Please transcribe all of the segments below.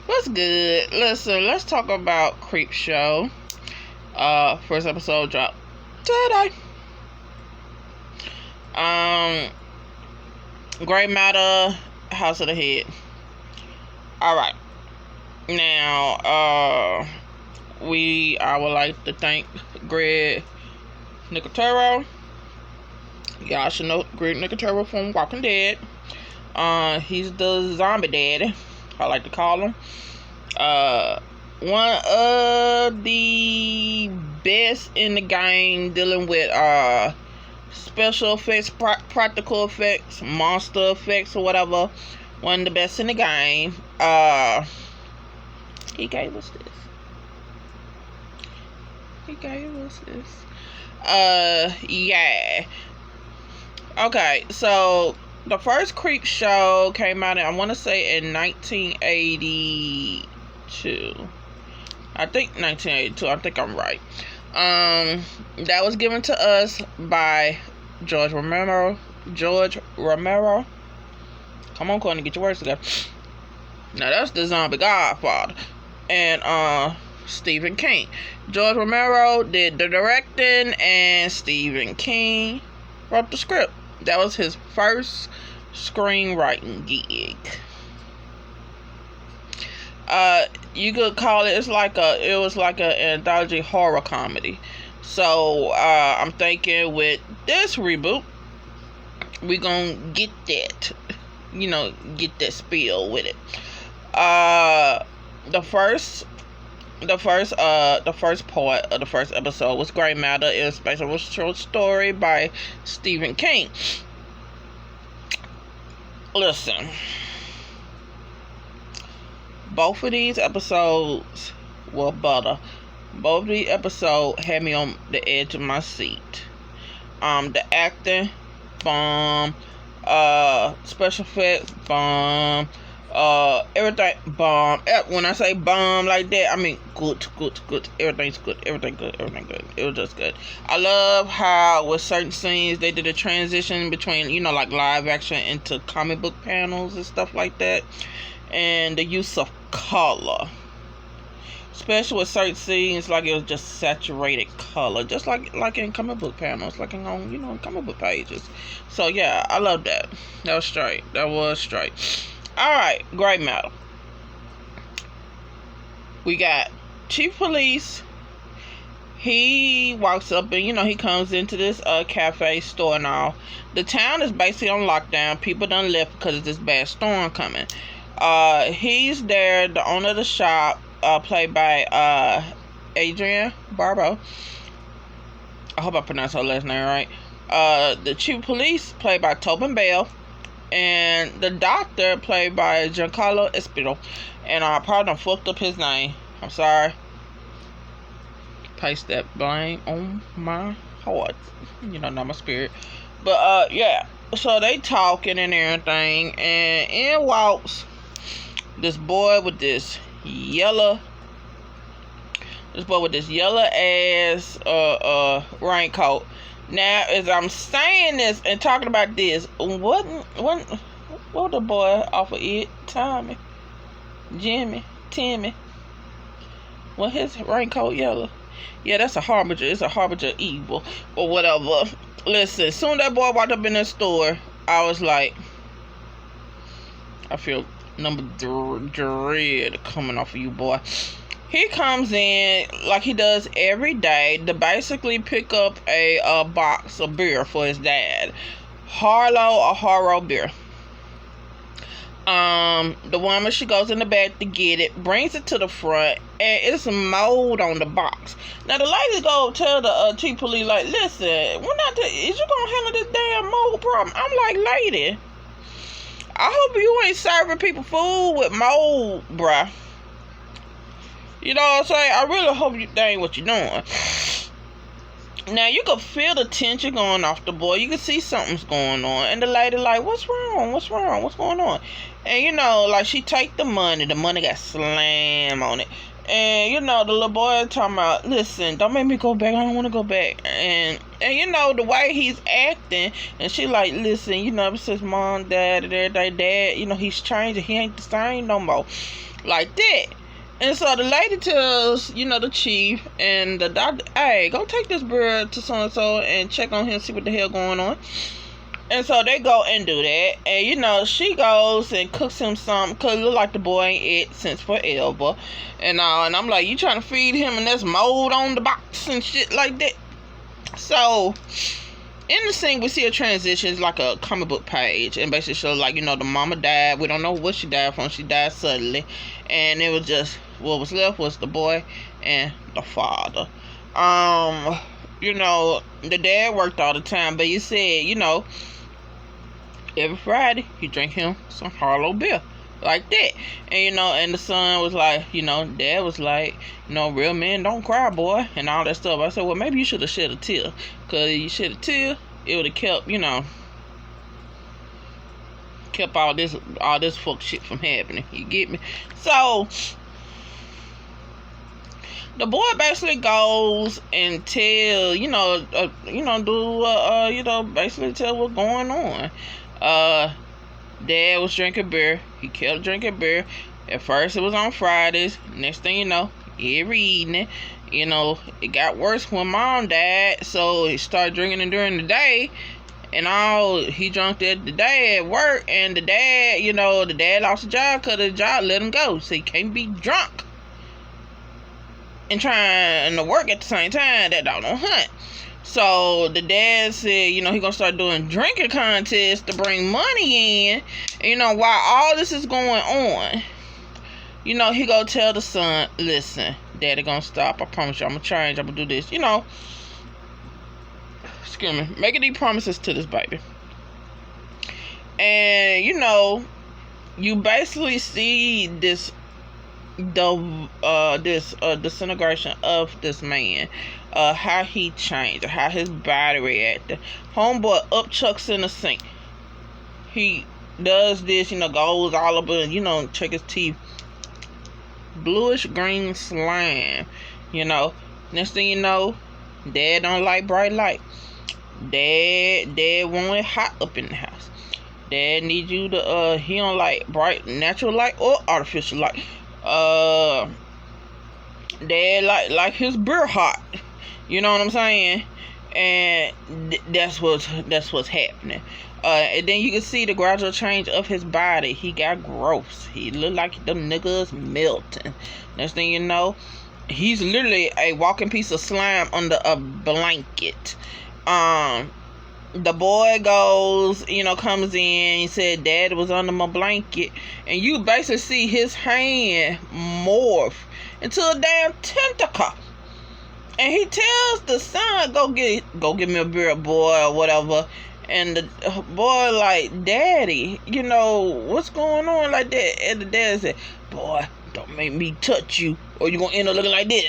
What's good? Listen, let's talk about Creepshow. First episode dropped today. Gray Matter, House of the Head. Alright. Now, I would like to thank Greg Nicotero. Y'all should know Greg Nicotero from Walking Dead. He's the zombie daddy, I like to call him. One of the best in the game dealing with special effects, practical effects, monster effects, or whatever. One of the best in the game. He gave us this. Yeah. Okay, so the first Creepshow came out, I want to say, in 1982. I think 1982. I think I'm right. That was given to us by George Romero. Come on, Courtney, get your words together. Now, that's the zombie godfather. And, Stephen King. George Romero did the directing, and Stephen King wrote the script. That was his first screenwriting gig. You could call it, it was like an anthology horror comedy. So, I'm thinking with this reboot, we gonna get that, get that spiel with it. The first part of the first episode was Gray Matter. It was based on a short story by Stephen King. Listen, both of these episodes were butter. Both of these episodes had me on the edge of my seat. The acting, bomb. Special effects, bomb. Everything bomb. When I say bomb like that, I mean good. Everything's good. Everything good. It was just good. I love how with certain scenes they did a transition between, like live action into comic book panels and stuff like that. And the use of color. Especially with certain scenes, like it was just saturated color. Just like in comic book panels, like on comic book pages. So yeah, I love that. That was straight. Alright, Gray Matter. We got Chief Police. He walks up and, he comes into this cafe store and all. The town is basically on lockdown. People done left because of this bad storm coming. He's there, the owner of the shop, played by Adrienne Barbeau. I hope I pronounced her last name right. The Chief Police, played by Tobin Bell. And the doctor, played by Giancarlo Esposito. And I probably done fucked up his name. I'm sorry. Place that blame on my heart. Not my spirit. But, yeah. So they talking and everything. And in walks this boy with this yellow ass raincoat. Now, as I'm saying this and talking about this, what the boy off of it? Tommy, Jimmy, Timmy. Well, his raincoat yellow. Yeah, that's a harbinger. It's a harbinger of evil or whatever. Listen, soon that boy walked up in the store, I was like, I feel number dread coming off of you, boy. He comes in like he does every day to basically pick up a box of beer for his dad. Harlow beer. The woman, she goes in the back to get it, brings it to the front, and it's mold on the box. Now the lady go tell the Chief Police, like, listen, is you gonna handle this damn mold problem? I'm like, lady, I hope you ain't serving people food with mold, bruh. You know what I'm saying? I really hope that ain't what you're doing. Now, you can feel the tension going off the boy. You can see something's going on. And the lady like, what's wrong? What's going on? And, like, she take the money. The money got slammed on it. And, the little boy talking about, listen, don't make me go back. I don't want to go back. And the way he's acting. And she like, listen, ever since mom, dad, and everything, dad, he's changing. He ain't the same no more. like that. And so the lady tells, the chief and the doctor, hey, go take this bird to so-and-so and check on him, see what the hell going on. And so they go and do that. And, she goes and cooks him something because it look like the boy ain't ate since forever. And I'm like, you trying to feed him and there's mold on the box and shit like that. So in the scene, we see a transition. It's like a comic book page. And basically shows, like, the mama died. We don't know what she died from. She died suddenly. And it was just, what was left was the boy and the father. The dad worked all the time. But you said, every Friday, he drank him some Harlow beer. Like that. And, and the son was like, dad was like, real men don't cry, boy. And all that stuff. I said, well, maybe you should have shed a tear. Because you shed a tear, it would have kept, kept all this fuck shit from happening. You get me? So the boy basically goes and tell, basically tell what's going on. Dad was drinking beer. He kept drinking beer. At first it was on Fridays. Next thing you know, every evening. It got worse when mom died. So he started drinking it during the day. And he drunk the day at work. And the dad lost the job because the job let him go. So he can't be drunk and trying to work at the same time. That dog don't hunt. So the dad said, he gonna start doing drinking contests to bring money in. And, while all this is going on, he gonna tell the son, listen, daddy gonna stop. I promise you, I'm gonna change. I'm gonna do this. Excuse me, making these promises to this baby. And, you basically see this disintegration of this man, how he changed, how his body reacted. Homeboy upchucks in the sink. He does this, goes all up and check his teeth. Bluish green slime. Next thing you know, dad don't like bright light. Dad want it hot up in the house. Dad needs you to he don't like bright natural light or artificial light. Dad like his beer hot. You know what I'm saying? And that's what's happening. And then you can see the gradual change of his body. He got gross. He looked like them niggas melting. Next thing you know, he's literally a walking piece of slime under a blanket. The boy goes, comes in. He said, Dad was under my blanket. And you basically see his hand morph into a damn tentacle. And he tells the son, go get me a beer, boy, or whatever. And the boy like, Daddy, what's going on like that? And the dad said, boy, don't make me touch you, or you gonna end up looking like this.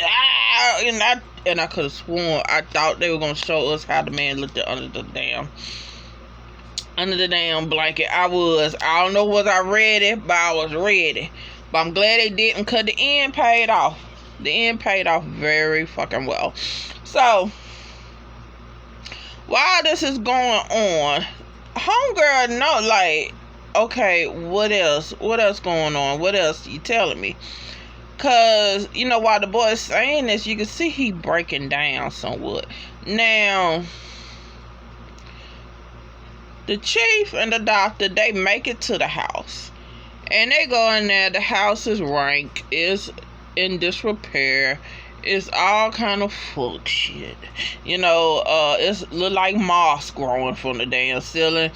And I could have sworn I thought they were gonna show us how the man looked under the damn blanket. I don't know was I ready, but I was ready. But I'm glad they didn't, cause the end paid off. The end paid off very fucking well. So while this is going on, homegirl know, like, okay, what else going on? What else you telling me? Cause while the boy is saying this, you can see he breaking down somewhat. Now the chief and the doctor, they make it to the house, and they go in there. The house is rank, is in disrepair. It's all kind of fuck shit. It's look like moss growing from the damn ceiling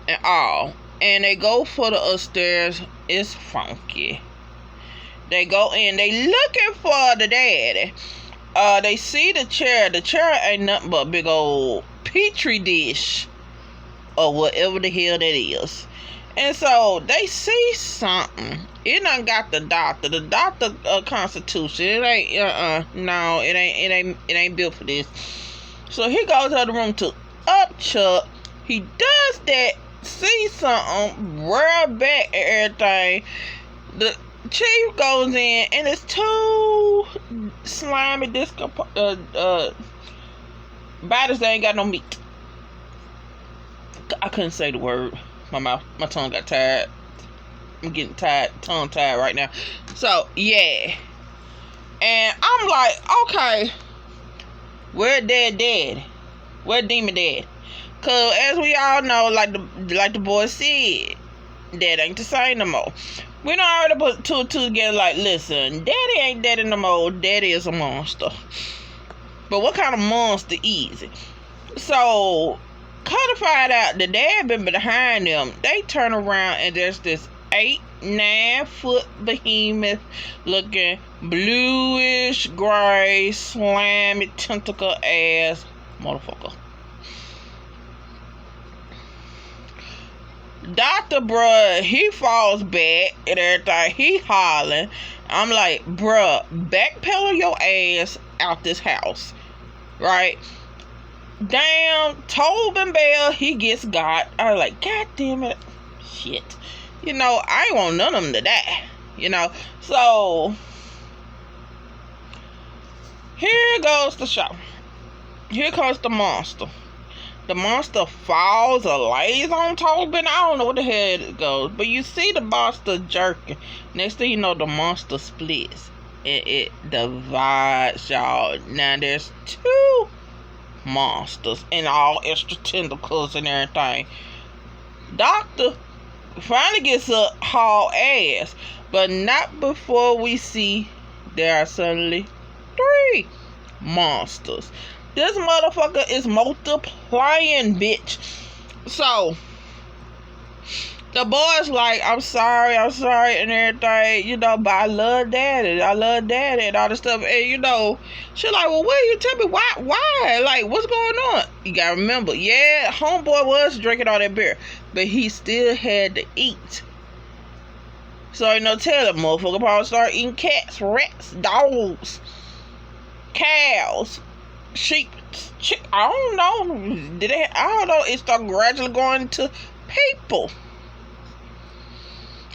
and all. And they go for the upstairs. It's funky. They go in. They looking for the daddy. They see the chair. The chair ain't nothing but a big old petri dish or whatever the hell that is. And so they see something. It done got the doctor. The doctor constitution. It ain't no, it ain't built for this. So he goes to the room to upchuck. He does that, see something, rub back and everything. The chief goes in and it's too slimy bodies that ain't got no meat. I couldn't say the word. My tongue got tired. I'm getting tongue tied right now. So, yeah. And I'm like, okay, where daddy? Where demon daddy? Cause as we all know, like the boy said, that ain't the same no more. We don't already put two and two together like, listen, daddy ain't daddy no more. Daddy is a monster. But what kind of monster is it? So, come to find out the dad been behind them. They turn around and there's this 8-9 foot behemoth looking bluish gray slimy tentacle ass motherfucker. Doctor, bruh, he falls back and everything. He hollering. I'm like, bruh, backpedal your ass out this house. Right? Damn, Tobin Bell, he gets got. I was like, God damn it. Shit. You know, I ain't want none of them to die. You know? So, here goes the show. Here comes the monster. The monster falls or lays on Tobin. I don't know what the hell it goes. But you see the monster jerking. Next thing you know, the monster splits. And it divides, y'all. Now there's 2 monsters and all extra tentacles and everything. Doctor finally gets up, haul ass. But not before we see there are suddenly 3 monsters. This motherfucker is multiplying, bitch. So, the boy's like, I'm sorry, and everything, you know, but I love daddy, and all this stuff. And, you know, she like, well, what you tell me? Why? Like, what's going on? You gotta remember, yeah, homeboy was drinking all that beer, but he still had to eat. So, you know, tell the motherfucker probably start eating cats, rats, dogs, cows, sheep, I don't know. I don't know. It started gradually going to people.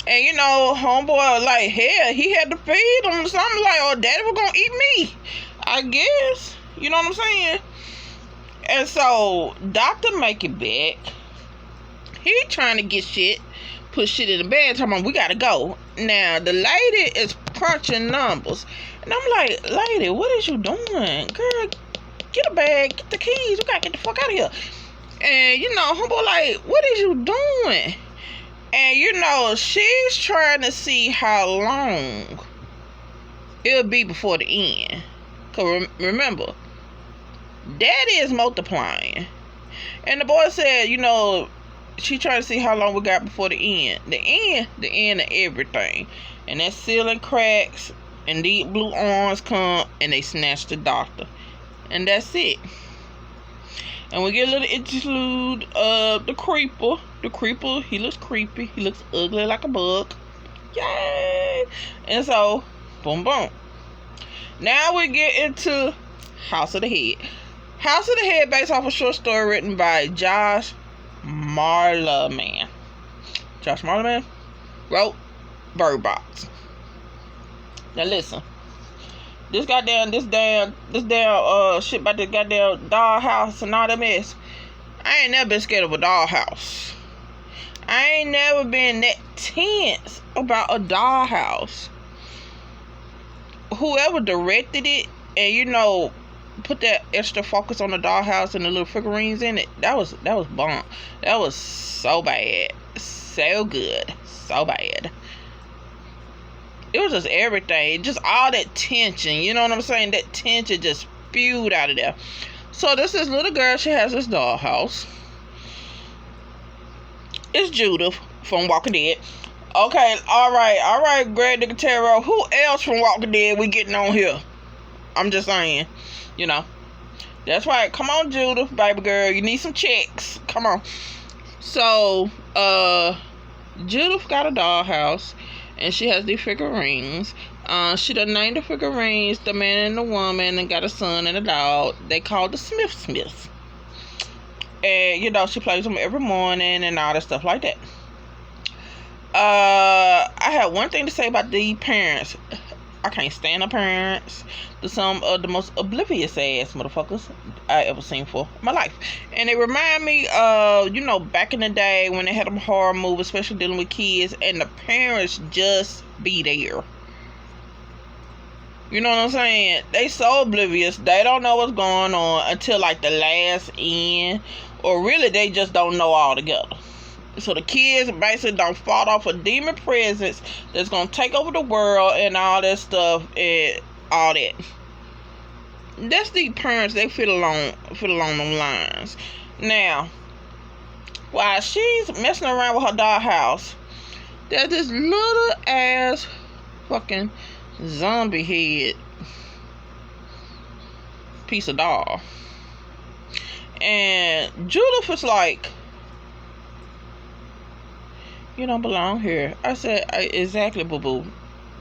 And you know, homeboy, like, hell, he had to feed them something. Like, oh, daddy was gonna eat me, I guess. You know what I'm saying? And so, doctor make it back. He trying to get shit, put shit in the bag, talking about, we gotta go. Now, the lady is crunching numbers. And I'm like, lady, what is you doing? Girl, get a bag, get the keys, we gotta get the fuck out of here. And you know, homeboy like, what is you doing? And you know, she's trying to see how long it'll be before the end. Cause remember, daddy is multiplying. And the boy said, you know, she trying to see how long we got before the end. The end of everything. And that ceiling cracks and deep blue arms come and they snatch the doctor. And that's it. And we get a little interlude of the creeper. The creeper, he looks creepy. He looks ugly like a bug. Yay! And so, boom, boom. Now we get into House of the Head. House of the Head, based off a short story written by Josh Marleman. Josh Marleman wrote Bird Box. Now listen. This damn shit about this goddamn dollhouse and all that mess. I ain't never been scared of a dollhouse. I ain't never been that tense about a dollhouse. Whoever directed it and, you know, put that extra focus on the dollhouse and the little figurines in it, that was bomb. That was so bad. So good. So bad. It was just everything. Just all that tension. You know what I'm saying? That tension just spewed out of there. So this little girl, she has this dollhouse. It's Judith from Walking Dead. Okay, alright, Greg Nicotero. Who else from Walking Dead we getting on here? I'm just saying. You know. That's right. Come on, Judith, baby girl. You need some checks. Come on. So, Judith got a dollhouse. And she has these figurines. She done named the figurines the man and the woman and got a son and a dog. They called the Smiths. And, you know, she plays them every morning and all that stuff like that. I have one thing to say about the parents. I can't stand her parents. They're some of the most oblivious ass motherfuckers I ever seen for my life. And they remind me of, back in the day when they had them horror movies, especially dealing with kids, and the parents just be there. You know what I'm saying? They so oblivious. They don't know what's going on until like the last end. Or really they just don't know altogether. So the kids basically don't fought off a demon presence that's gonna take over the world and all that stuff and all that. That's the parents, they feel along them lines. Now, while she's messing around with her dollhouse, there's this little ass fucking zombie head piece of doll. And Judith was like, "You don't belong here." I said, "Exactly, boo-boo.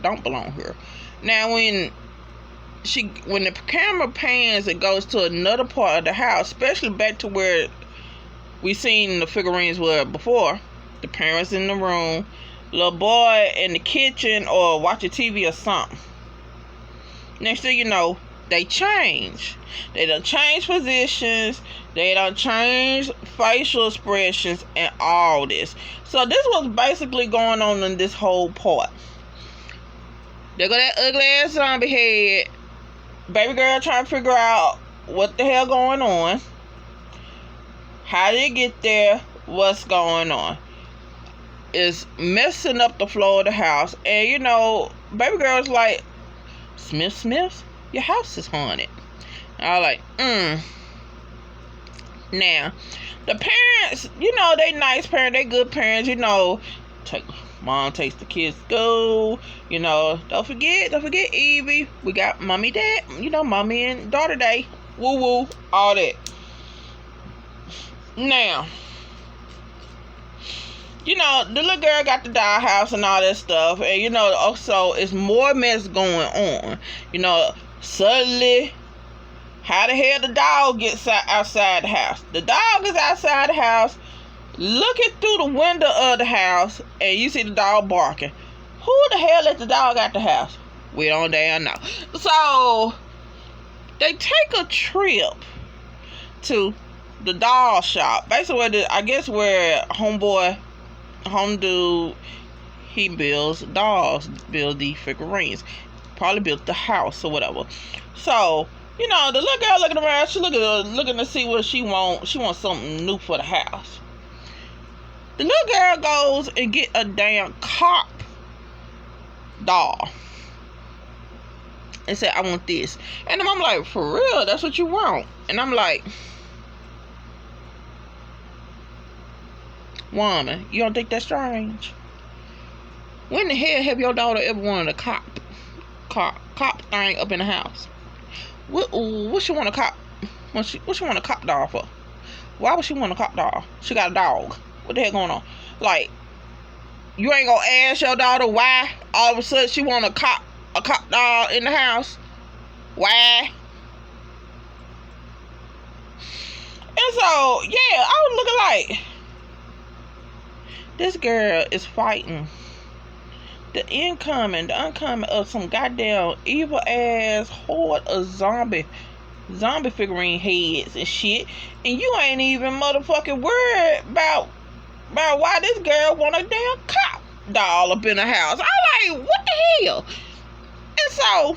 Don't belong here." Now, when the camera pans, it goes to another part of the house, especially back to where we seen the figurines were before. The parents in the room, little boy in the kitchen or watching TV or something. Next thing you know, they change. They done change positions. They done change facial expressions and all this. So this was basically going on in this whole part. There go that ugly ass zombie head. Baby girl trying to figure out what the hell going on. How did it get there? What's going on? It's messing up the floor of the house. And baby girl's like, Smith, your house is haunted. I was like, Now, the parents, they nice parents, they good parents, mom takes the kids to school, don't forget Evie, we got mommy, dad, mommy and daughter day, woo, all that. Now, the little girl got the dollhouse and all that stuff, and also it's more mess going on. Suddenly, how the hell the dog gets outside the house? The dog is outside the house, looking through the window of the house, and you see the dog barking. Who the hell let the dog out the house? We don't damn know. So, they take a trip to the doll shop. Basically, where home dude, he builds dolls, build the figurines. Probably built the house or whatever. So, the little girl looking around, she looking to see what she wants. She wants something new for the house. The little girl goes and get a damn cop doll and said, "I want this." And the mom like, "For real? That's what you want?" And I'm like, "Woman, you don't think that's strange? When the hell have your daughter ever wanted a cop thing up in the house? What she want a cop? What she want a cop doll for? Why would she want a cop doll? She got a dog. What the hell going on? Like, you ain't gonna ask your daughter why all of a sudden she want a cop doll in the house? Why?" And so, yeah, I was looking like, this girl is fighting the oncoming of some goddamn evil ass horde of zombie figurine heads and shit, and you ain't even motherfucking worried about why this girl want a damn cop doll up in the house. I'm like, what the hell? And so,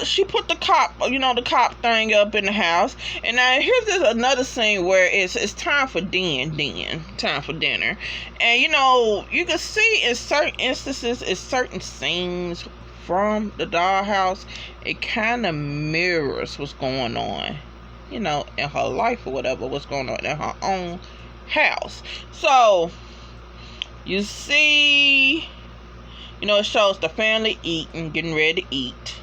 she put the cop thing up in the house. And now here's this another scene where it's time for time for dinner. And you can see in certain instances, in certain scenes from the dollhouse, it kind of mirrors what's going on, in her life or whatever, what's going on in her own house. So, you see, it shows the family eating, getting ready to eat.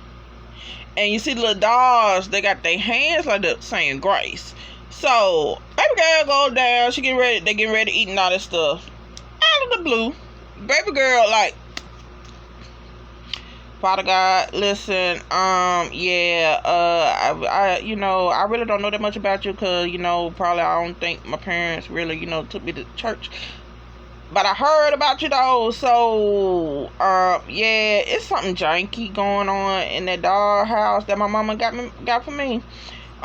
And you see the little dolls, they got their hands like they're saying grace. So, baby girl go down, they getting ready to eat and all that stuff. Out of the blue, baby girl like, "Father God, listen, I really don't know that much about you, because, probably I don't think my parents really, took me to church. but I heard about you though. So yeah, it's something janky going on in that doll house that my mama got for me.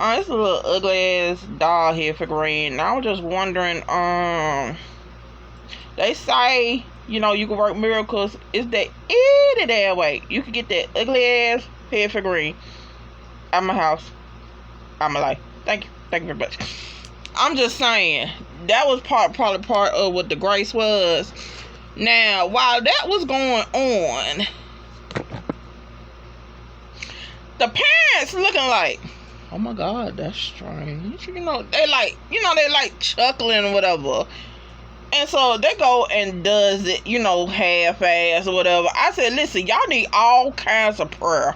It's a little ugly ass doll here figurine. And I was just wondering, they say, you know, you can work miracles. Is that any damn way you can get that ugly ass head figurine out my house, out my life? Thank you very much. I'm just saying, that was probably part of what the grace was. Now, while that was going on, the parents looking like, oh my God, that's strange. You know, they like chuckling or whatever. And so they go and does it, you know, half-ass or whatever. I said, listen, y'all need all kinds of prayer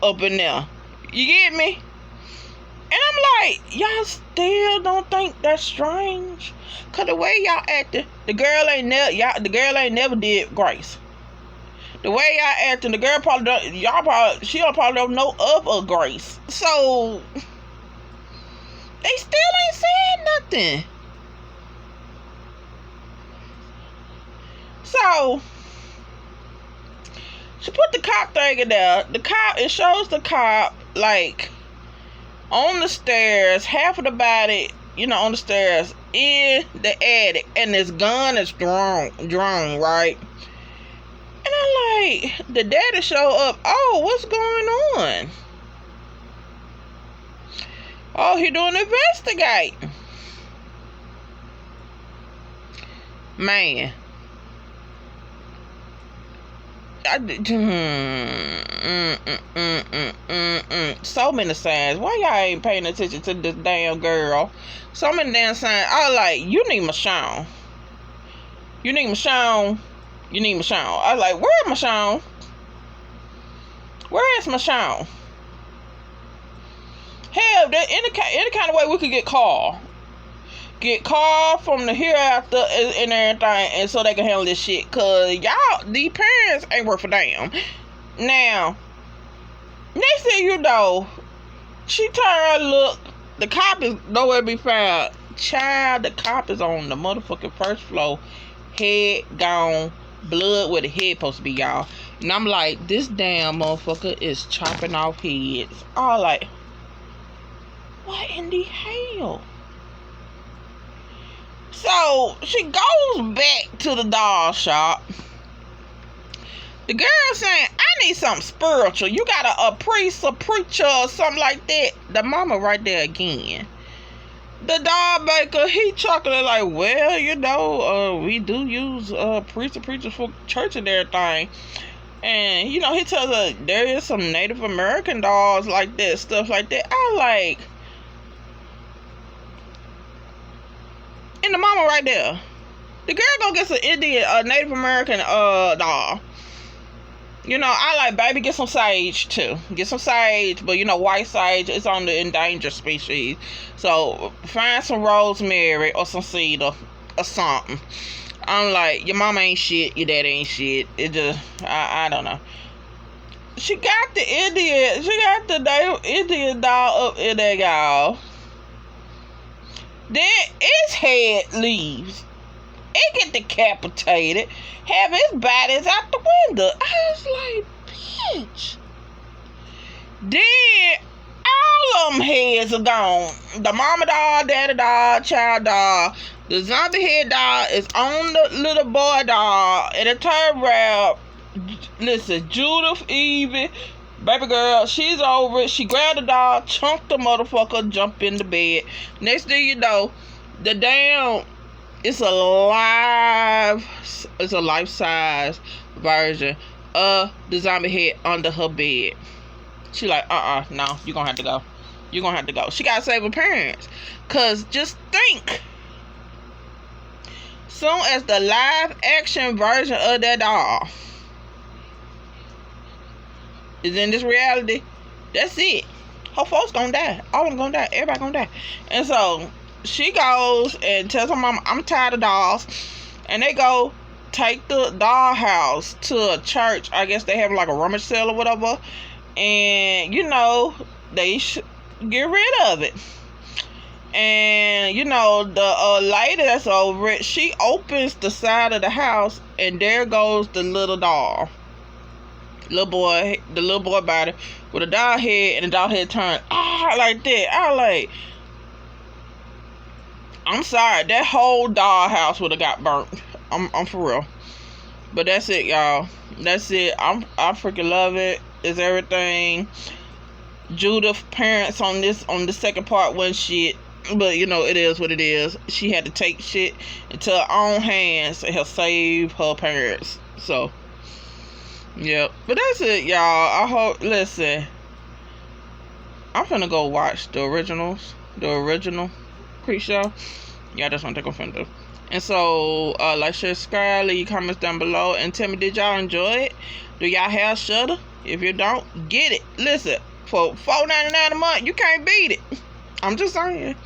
up in there. You get me? And I'm like, y'all still don't think that's strange? Cause the way y'all acting, the girl ain't never did grace. The way y'all acting, the girl she probably don't know of a grace. So they still ain't saying nothing. So she put the cop thing in there. It shows the cop like on the stairs, half of the body, you know, on the stairs in the attic, and his gun is drawn, right? And I'm like, the daddy show up. Oh, what's going on? Oh, he doing investigate. Man. So many signs. Why y'all ain't paying attention to this damn girl? So many damn signs. I was like, you need Michonne. You need Michonne. You need Michonne. I was like, where is Michonne? Where is Michonne? Hell, there any kind of way we could get Carl. Get Carl from the hereafter and everything, and so they can handle this shit. Cause y'all, these parents ain't worth a damn. Now, next thing you know, she turned around and look. The cop is nowhere to be found. Child, the cop is on the motherfucking first floor. Head gone. Blood where the head supposed to be, y'all. And I'm like, this damn motherfucker is chopping off heads. All like, what in the hell? So she goes back to the doll shop. The girl saying, I need something spiritual. You got a priest, a preacher, or something like that. The mama right there again. The doll maker, he chuckling like, well, you know, we do use preachers for church and everything. And, you know, he tells her there is some Native American dolls like that, stuff like that. I like, and the mama right there. The girl go get some Indian, Native American doll. You know, I like, baby, get some sage too. Get some sage, but you know, white sage is on the endangered species. So find some rosemary or some cedar or something. I'm like, your mama ain't shit, your dad ain't shit. It just, I don't know. She got the Indian doll up in there, y'all. Then its head leaves. It get decapitated. Have his bodies out the window. I was like, bitch. Then all of them heads are gone. The mama doll, daddy doll, child doll. The zombie head doll is on the little boy doll. And it turned around. Listen, Judith, Evie, baby girl, she's over it. She grabbed the doll, chunked the motherfucker, jumped in the bed. Next thing you know, the damn, it's a life-size version of the zombie head under her bed. She like, no, you're gonna have to go. You're gonna have to go. She gotta save her parents. Cause just think, soon as the live action version of that doll is in this reality, that's it. Her folks gonna die. All of them gonna die. Everybody gonna die. And so she goes and tells her mama, I'm tired of dolls. And they go take the doll house to a church. I guess they have like a rummage sale or whatever. And, you know, they get rid of it. And you know, the lady that's over it, she opens the side of the house, and there goes the little doll. The little boy body with a doll head, and the doll head turned like that. I was like, I'm sorry, that whole doll house would have got burnt. I'm for real. But that's it, y'all. That's it. I freaking love it. It's everything. Judith's parents on the second part wasn't shit. But you know, it is what it is. She had to take shit into her own hands and help save her parents. So yeah. But that's it, y'all. I hope, listen, I'm finna go watch the original Creepshow. Yeah, that's what I'm finna do. And so, like, share, subscribe, leave your comments down below, and tell me, did y'all enjoy it? Do y'all have Shudder? If you don't, get it. Listen, for $4.99 a month, you can't beat it. I'm just saying.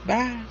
Bye.